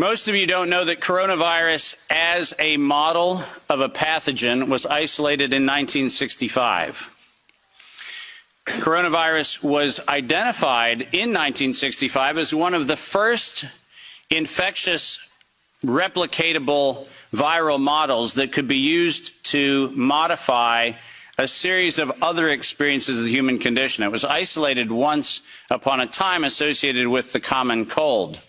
Most of you don't know that coronavirus as a model of a pathogen was isolated in 1965. Coronavirus was identified in 1965 as one of the first infectious replicatable viral models that could be used to modify a series of other experiences of the human condition. It was isolated once upon a time associated with the common cold.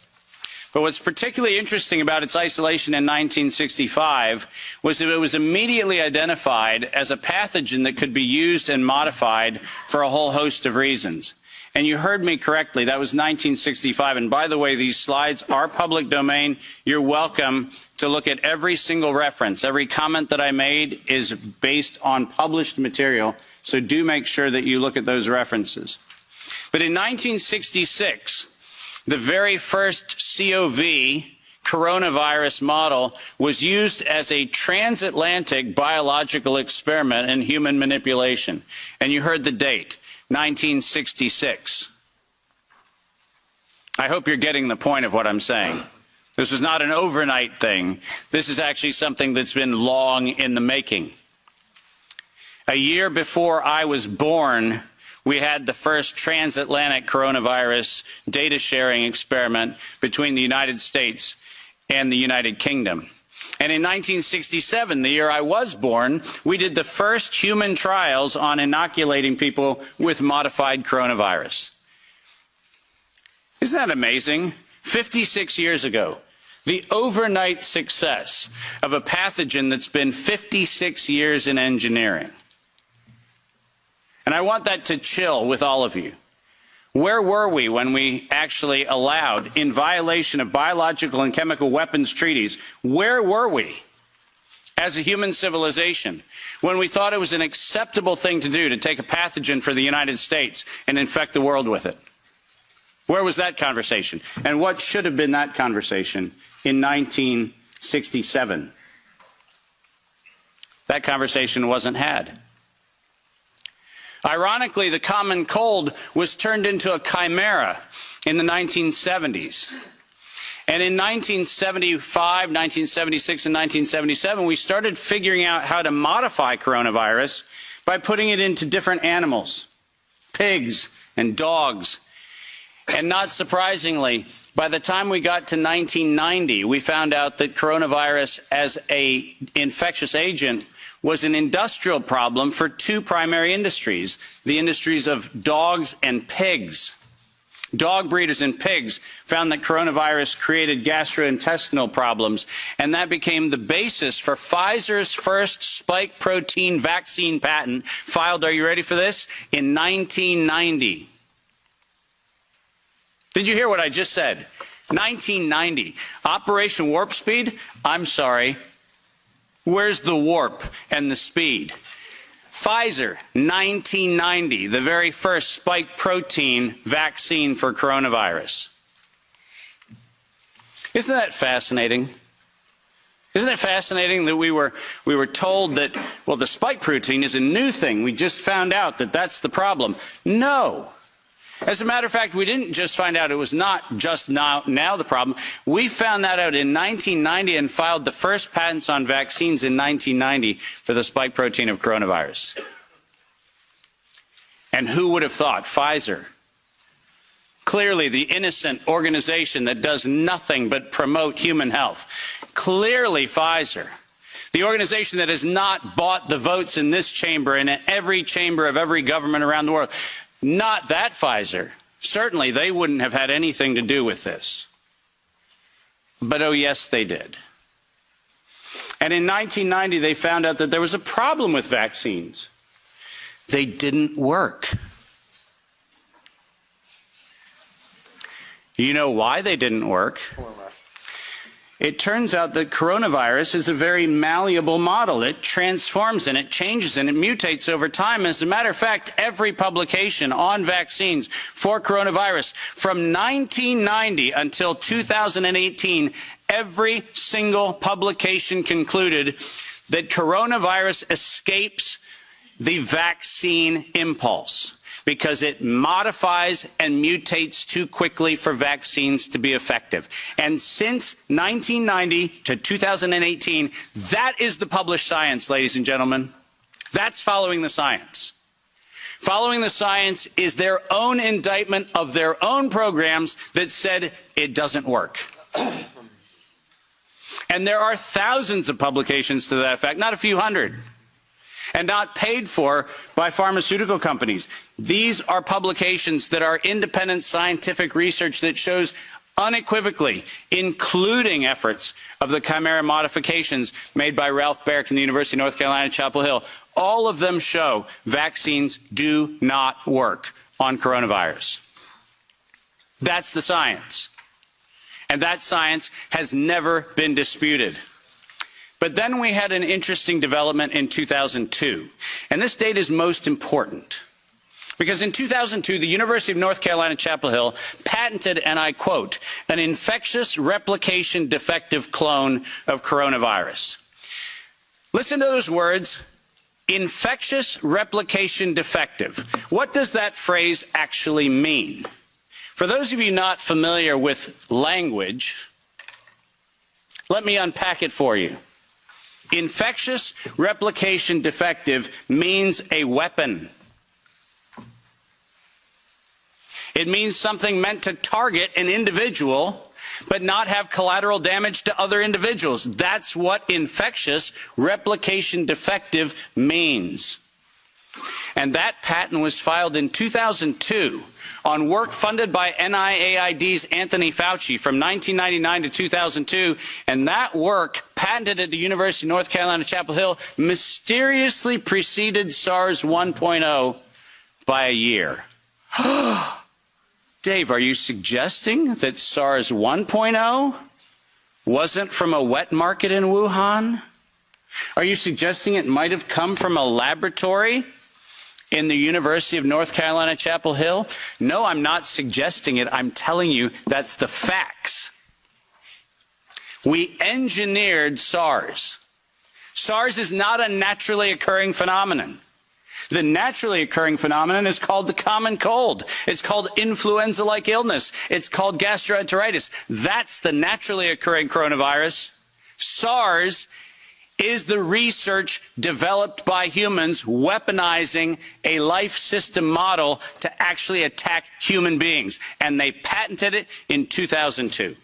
But what's particularly interesting about its isolation in 1965 was that it was immediately identified as a pathogen that could be used and modified for a whole host of reasons. And you heard me correctly, that was 1965. And by the way, these slides are public domain. You're welcome to look at every single reference. Every comment that I made is based on published material, so do make sure that you look at those references. But in 1966, the very first COV coronavirus model was used as a transatlantic biological experiment in human manipulation. And you heard the date, 1966. I hope you're getting the point of what I'm saying. This is not an overnight thing. This is actually something that's been long in the making. A year before I was born, we had the first transatlantic coronavirus data sharing experiment between the United States and the United Kingdom. And in 1967, the year I was born, we did the first human trials on inoculating people with modified coronavirus. Isn't that amazing? 56 years ago, the overnight success of a pathogen that's been 56 years in engineering. And I want that to chill with all of you. Where were we when we actually allowed, in violation of biological and chemical weapons treaties, where were we as a human civilization when we thought it was an acceptable thing to do to take a pathogen for the United States and infect the world with it? Where was that conversation? And what should have been that conversation in 1967? That conversation wasn't had. Ironically, the common cold was turned into a chimera in the 1970s. And in 1975, 1976, and 1977, we started figuring out how to modify coronavirus by putting it into different animals, pigs and dogs. And not surprisingly, by the time we got to 1990, we found out that coronavirus as an infectious agent was an industrial problem for two primary industries, the industries of dogs and pigs. Dog breeders and pigs found that coronavirus created gastrointestinal problems, and that became the basis for Pfizer's first spike protein vaccine patent, filed, are you ready for this, in 1990. Did you hear what I just said? 1990. Operation Warp Speed? I'm sorry. Where's the warp and the speed? Pfizer, 1990, the very first spike protein vaccine for coronavirus. Isn't that fascinating? Isn't it fascinating that we were told that, well, the spike protein is a new thing. We just found out that that's the problem. No. As a matter of fact, we didn't just find out it was not just now the problem. We found that out in 1990 and filed the first patents on vaccines in 1990 for the spike protein of coronavirus. And who would have thought? Pfizer. Clearly the innocent organization that does nothing but promote human health. Clearly Pfizer. The organization that has not bought the votes in this chamber and in every chamber of every government around the world. Not that Pfizer. Certainly they wouldn't have had anything to do with this. But oh yes, they did. And in 1990, they found out that there was a problem with vaccines. They didn't work. You know why they didn't work? It turns out that coronavirus is a very malleable model. It transforms and it changes and it mutates over time. As a matter of fact, every publication on vaccines for coronavirus from 1990 until 2018, every single publication concluded that coronavirus escapes the vaccine impulse. because it modifies and mutates too quickly for vaccines to be effective. And since 1990 to 2018, that is the published science, ladies and gentlemen. That's following the science. Following the science is their own indictment of their own programs that said it doesn't work. And there are thousands of publications to that effect, not a few hundred, and not paid for by pharmaceutical companies. These are publications that are independent scientific research that shows unequivocally, including efforts of the chimera modifications made by Ralph Baric in the University of North Carolina, Chapel Hill. All of them show vaccines do not work on coronavirus. That's the science. And that science has never been disputed. But then we had an interesting development in 2002. And this date is most important. Because in 2002, the University of North Carolina, Chapel Hill patented, and I quote, an infectious replication defective clone of coronavirus. Listen to those words, infectious replication defective. What does that phrase actually mean? For those of you not familiar with language, let me unpack it for you. Infectious replication defective means a weapon. It means something meant to target an individual, but not have collateral damage to other individuals. That's what infectious replication defective means. And that patent was filed in 2002 on work funded by NIAID's Anthony Fauci from 1999 to 2002, and that work, patented at the University of North Carolina, Chapel Hill, mysteriously preceded SARS 1.0 by a year. Dave, are you suggesting that SARS 1.0 wasn't from a wet market in Wuhan? Are you suggesting it might have come from a laboratory in the University of North Carolina, Chapel Hill? No, I'm not suggesting it. I'm telling you that's the facts. We engineered SARS. SARS is not a naturally occurring phenomenon. The naturally occurring phenomenon is called the common cold. It's called influenza-like illness. It's called gastroenteritis. That's the naturally occurring coronavirus. SARS is the research developed by humans weaponizing a life system model to actually attack human beings. And they patented it in 2002.